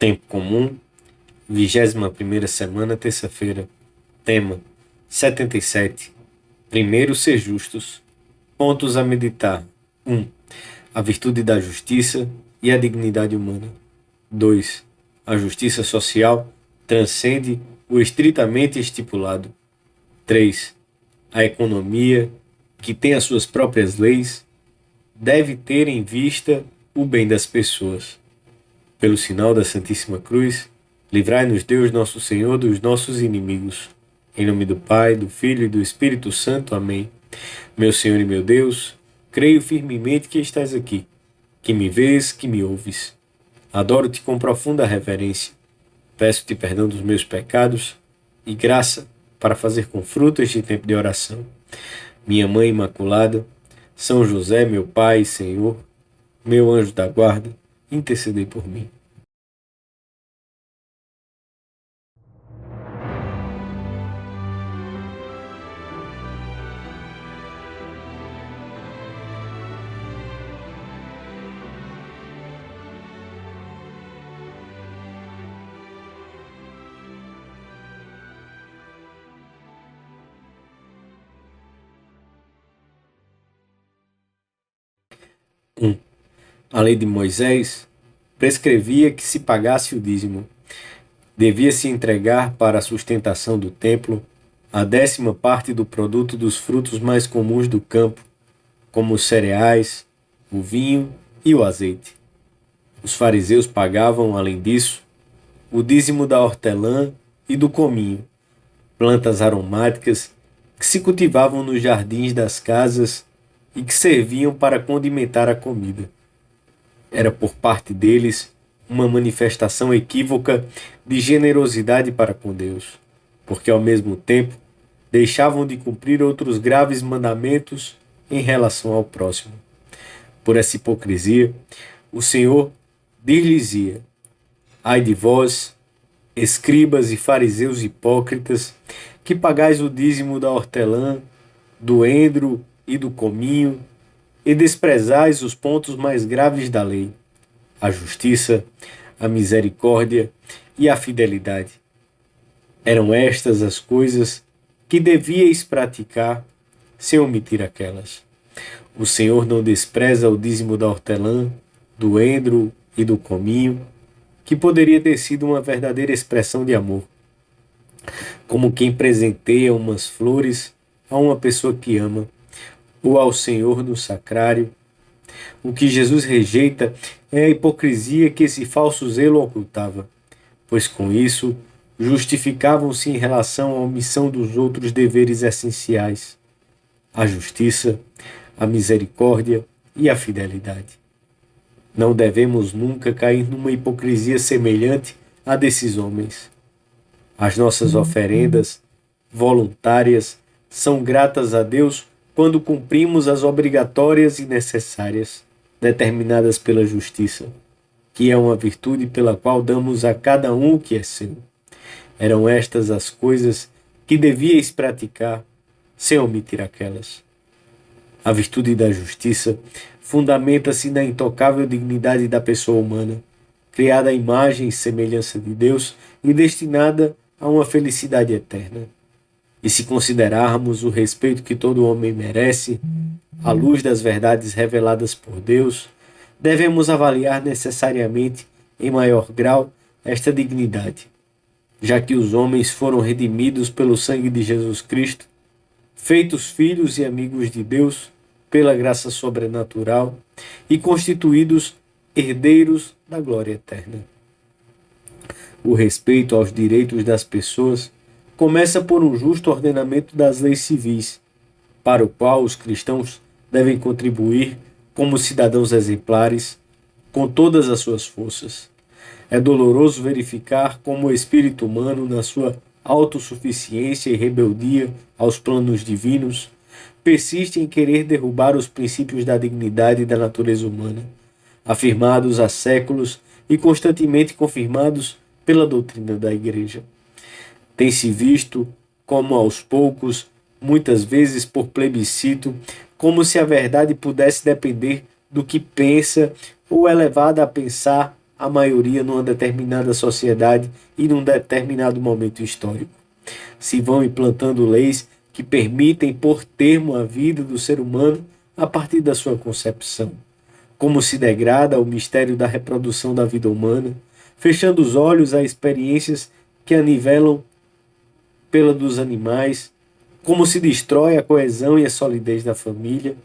Tempo comum, 21ª semana, terça-feira. Tema: 77. Primeiro, ser justos. Pontos a meditar. 1. A virtude da justiça e a dignidade humana. 2. A justiça social transcende o estritamente estipulado. 3. A economia, que tem as suas próprias leis, deve ter em vista o bem das pessoas. Pelo sinal da Santíssima Cruz, livrai-nos Deus nosso Senhor dos nossos inimigos. Em nome do Pai, do Filho e do Espírito Santo. Amém. Meu Senhor e meu Deus, creio firmemente que estás aqui, que me vês, que me ouves. Adoro-te com profunda reverência. Peço-te perdão dos meus pecados e graça para fazer com fruto este tempo de oração. Minha Mãe Imaculada, São José, meu Pai e Senhor, meu anjo da guarda, intercedei por mim. A lei de Moisés prescrevia que se pagasse o dízimo, devia-se entregar para a sustentação do templo a 10ª parte do produto dos frutos mais comuns do campo, como os cereais, o vinho e o azeite. Os fariseus pagavam, além disso, o dízimo da hortelã e do cominho, plantas aromáticas que se cultivavam nos jardins das casas e que serviam para condimentar a comida. Era por parte deles uma manifestação equívoca de generosidade para com Deus, porque ao mesmo tempo deixavam de cumprir outros graves mandamentos em relação ao próximo. Por essa hipocrisia, o Senhor dir-lhes-ia: ai de vós, escribas e fariseus hipócritas, que pagais o dízimo da hortelã, do endro e do cominho, e desprezais os pontos mais graves da lei: a justiça, a misericórdia e a fidelidade. Eram estas as coisas que devíeis praticar sem omitir aquelas. O Senhor não despreza o dízimo da hortelã, do endro e do cominho, que poderia ter sido uma verdadeira expressão de amor, como quem presenteia umas flores a uma pessoa que ama, ou ao Senhor no sacrário. O que Jesus rejeita é a hipocrisia que esse falso zelo ocultava, pois com isso justificavam-se em relação à omissão dos outros deveres essenciais: a justiça, a misericórdia e a fidelidade. Não devemos nunca cair numa hipocrisia semelhante à desses homens. As nossas oferendas voluntárias são gratas a Deus quando cumprimos as obrigatórias e necessárias, determinadas pela justiça, que é uma virtude pela qual damos a cada um o que é seu. Eram estas as coisas que devíeis praticar, sem omitir aquelas. A virtude da justiça fundamenta-se na intocável dignidade da pessoa humana, criada à imagem e semelhança de Deus e destinada a uma felicidade eterna. E se considerarmos o respeito que todo homem merece, à luz das verdades reveladas por Deus, devemos avaliar necessariamente, em maior grau, esta dignidade, já que os homens foram redimidos pelo sangue de Jesus Cristo, feitos filhos e amigos de Deus pela graça sobrenatural e constituídos herdeiros da glória eterna. O respeito aos direitos das pessoas começa por um justo ordenamento das leis civis, para o qual os cristãos devem contribuir como cidadãos exemplares, com todas as suas forças. É doloroso verificar como o espírito humano, na sua autossuficiência e rebeldia aos planos divinos, persiste em querer derrubar os princípios da dignidade e da natureza humana, afirmados há séculos e constantemente confirmados pela doutrina da Igreja. Tem-se visto como, aos poucos, muitas vezes por plebiscito, como se a verdade pudesse depender do que pensa ou é levada a pensar a maioria numa determinada sociedade e num determinado momento histórico. Se vão implantando leis que permitem pôr termo à vida do ser humano a partir da sua concepção. Como se degrada o mistério da reprodução da vida humana, fechando os olhos a experiências que a nivelam pela dos animais, como se destrói a coesão e a solidez da família,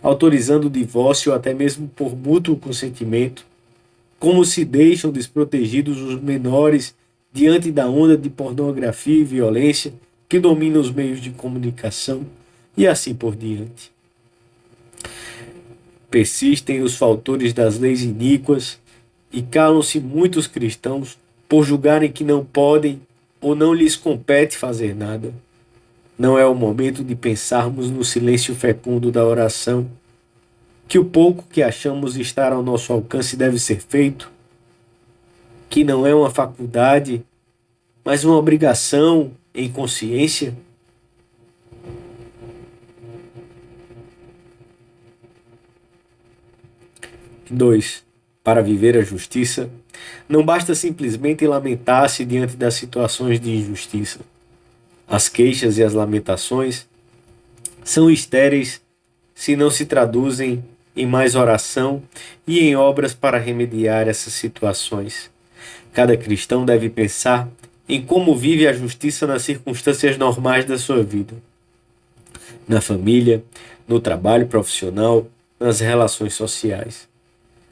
autorizando o divórcio até mesmo por mútuo consentimento, como se deixam desprotegidos os menores diante da onda de pornografia e violência que domina os meios de comunicação, e assim por diante. Persistem os fautores das leis iníquas e calam-se muitos cristãos por julgarem que não podem ou não lhes compete fazer nada. Não é o momento de pensarmos no silêncio fecundo da oração, que o pouco que achamos estar ao nosso alcance deve ser feito, que não é uma faculdade, mas uma obrigação em consciência? 2. Para viver a justiça, não basta simplesmente lamentar-se diante das situações de injustiça. As queixas e as lamentações são estéreis se não se traduzem em mais oração e em obras para remediar essas situações. Cada cristão deve pensar em como vive a justiça nas circunstâncias normais da sua vida, na família, no trabalho profissional, nas relações sociais.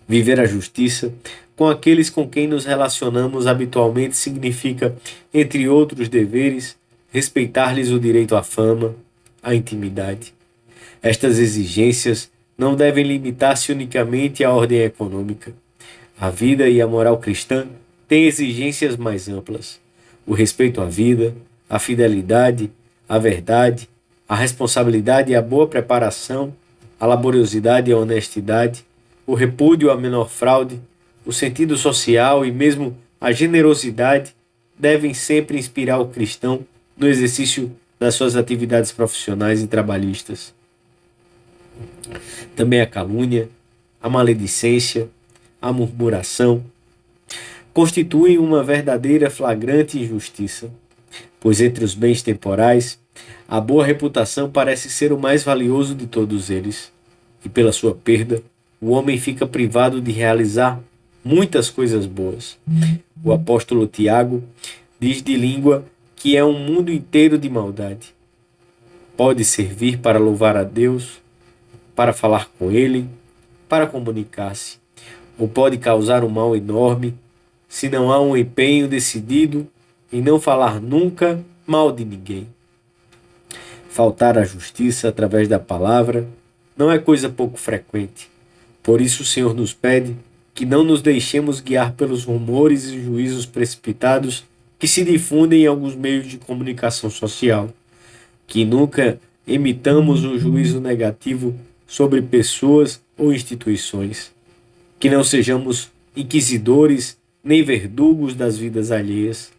Viver a justiça com aqueles com quem nos relacionamos habitualmente significa, entre outros deveres, respeitar-lhes o direito à fama, à intimidade. Estas exigências não devem limitar-se unicamente à ordem econômica. A vida e a moral cristã têm exigências mais amplas. O respeito à vida, a fidelidade, a verdade, a responsabilidade e a boa preparação, a laboriosidade e a honestidade, o repúdio à menor fraude, o sentido social e mesmo a generosidade devem sempre inspirar o cristão no exercício das suas atividades profissionais e trabalhistas. Também a calúnia, a maledicência, a murmuração constituem uma verdadeira flagrante injustiça, pois entre os bens temporais, a boa reputação parece ser o mais valioso de todos eles, e pela sua perda, o homem fica privado de realizar muitas coisas boas. O apóstolo Tiago diz de língua que é um mundo inteiro de maldade. Pode servir para louvar a Deus, para falar com Ele, para comunicar-se, ou pode causar um mal enorme se não há um empenho decidido em não falar nunca mal de ninguém. Faltar à justiça através da palavra não é coisa pouco frequente. Por isso o Senhor nos pede que não nos deixemos guiar pelos rumores e juízos precipitados que se difundem em alguns meios de comunicação social, que nunca emitamos um juízo negativo sobre pessoas ou instituições, que não sejamos inquisidores nem verdugos das vidas alheias,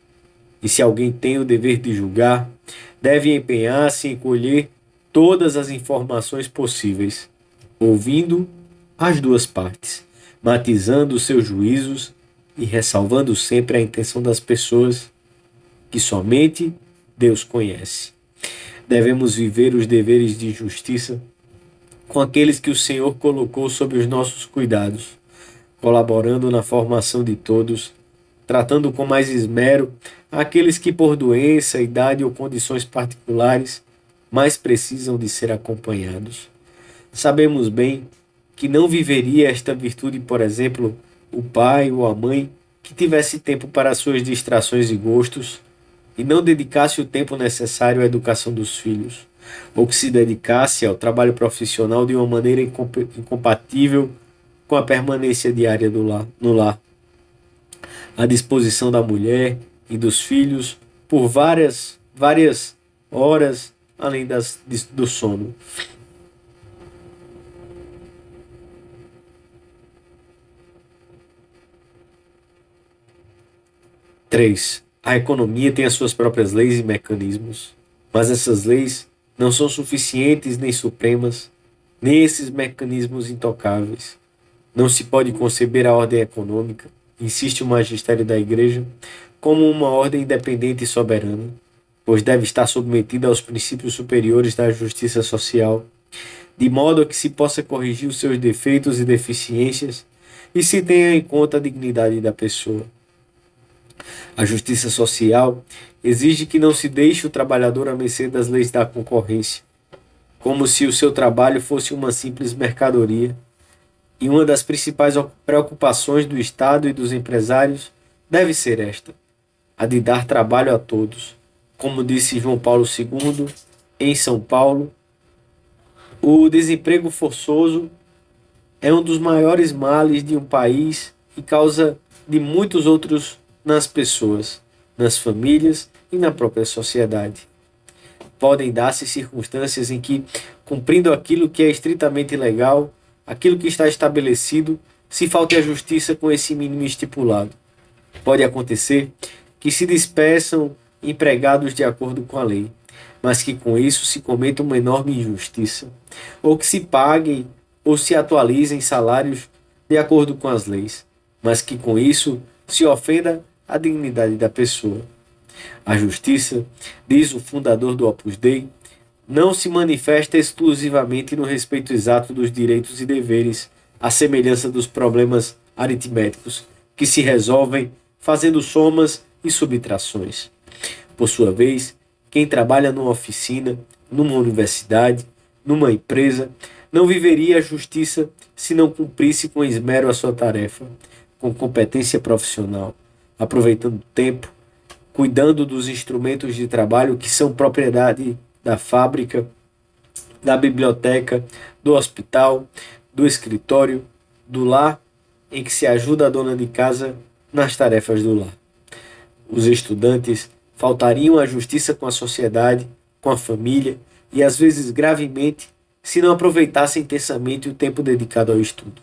e se alguém tem o dever de julgar, deve empenhar-se em colher todas as informações possíveis, ouvindo as duas partes, matizando os seus juízos e ressalvando sempre a intenção das pessoas que somente Deus conhece. Devemos viver os deveres de justiça com aqueles que o Senhor colocou sob os nossos cuidados, colaborando na formação de todos, tratando com mais esmero aqueles que por doença, idade ou condições particulares mais precisam de ser acompanhados. Sabemos bem que não viveria esta virtude, por exemplo, o pai ou a mãe que tivesse tempo para suas distrações e gostos e não dedicasse o tempo necessário à educação dos filhos, ou que se dedicasse ao trabalho profissional de uma maneira incompatível com a permanência diária no lar. À disposição da mulher e dos filhos por várias horas além do sono. 3. A economia tem as suas próprias leis e mecanismos, mas essas leis não são suficientes nem supremas, nem esses mecanismos intocáveis. Não se pode conceber a ordem econômica insiste o magistério da Igreja, como uma ordem independente e soberana, pois deve estar submetida aos princípios superiores da justiça social, de modo a que se possa corrigir os seus defeitos e deficiências e se tenha em conta a dignidade da pessoa. A justiça social exige que não se deixe o trabalhador à mercê das leis da concorrência, como se o seu trabalho fosse uma simples mercadoria. E uma das principais preocupações do Estado e dos empresários deve ser esta: a de dar trabalho a todos. Como disse João Paulo II, em São Paulo, o desemprego forçoso é um dos maiores males de um país e causa de muitos outros nas pessoas, nas famílias e na própria sociedade. Podem dar-se circunstâncias em que, cumprindo aquilo que é estritamente legal, aquilo que está estabelecido, se falte a justiça com esse mínimo estipulado. Pode acontecer que se despeçam empregados de acordo com a lei, mas que com isso se cometa uma enorme injustiça, ou que se paguem ou se atualizem salários de acordo com as leis, mas que com isso se ofenda a dignidade da pessoa. A justiça, diz o fundador do Opus Dei, não se manifesta exclusivamente no respeito exato dos direitos e deveres, à semelhança dos problemas aritméticos, que se resolvem fazendo somas e subtrações. Por sua vez, quem trabalha numa oficina, numa universidade, numa empresa, não viveria a justiça se não cumprisse com esmero a sua tarefa, com competência profissional, aproveitando o tempo, cuidando dos instrumentos de trabalho que são propriedade da fábrica, da biblioteca, do hospital, do escritório, do lar, em que se ajuda a dona de casa nas tarefas do lar. Os estudantes faltariam à justiça com a sociedade, com a família e às vezes gravemente se não aproveitassem intensamente o tempo dedicado ao estudo.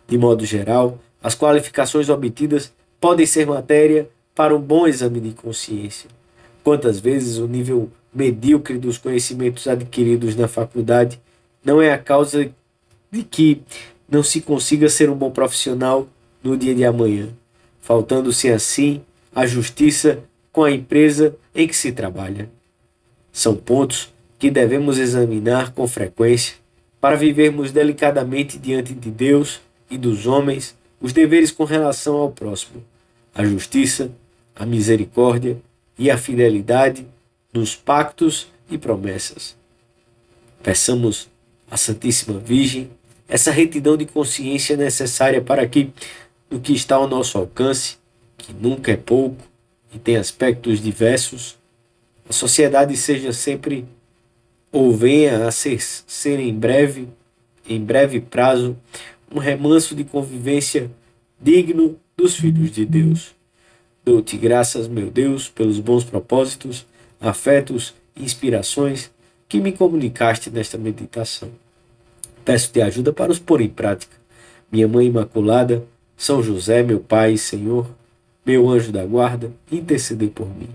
De modo geral, as qualificações obtidas podem ser matéria para um bom exame de consciência. Quantas vezes o nível medíocre dos conhecimentos adquiridos na faculdade não é a causa de que não se consiga ser um bom profissional no dia de amanhã, faltando-se assim a justiça com a empresa em que se trabalha. São pontos que devemos examinar com frequência para vivermos delicadamente diante de Deus e dos homens os deveres com relação ao próximo, a justiça, a misericórdia e a fidelidade nos pactos e promessas. Peçamos à Santíssima Virgem essa retidão de consciência necessária para que, no que está ao nosso alcance, que nunca é pouco e tem aspectos diversos, a sociedade seja sempre ou venha a ser em breve prazo, um remanso de convivência digno dos filhos de Deus. Dou-te graças, meu Deus, pelos bons propósitos, afetos e inspirações que me comunicaste nesta meditação. Peço-te ajuda para os pôr em prática. Minha Mãe Imaculada, São José, meu Pai e Senhor, meu anjo da guarda, intercedei por mim.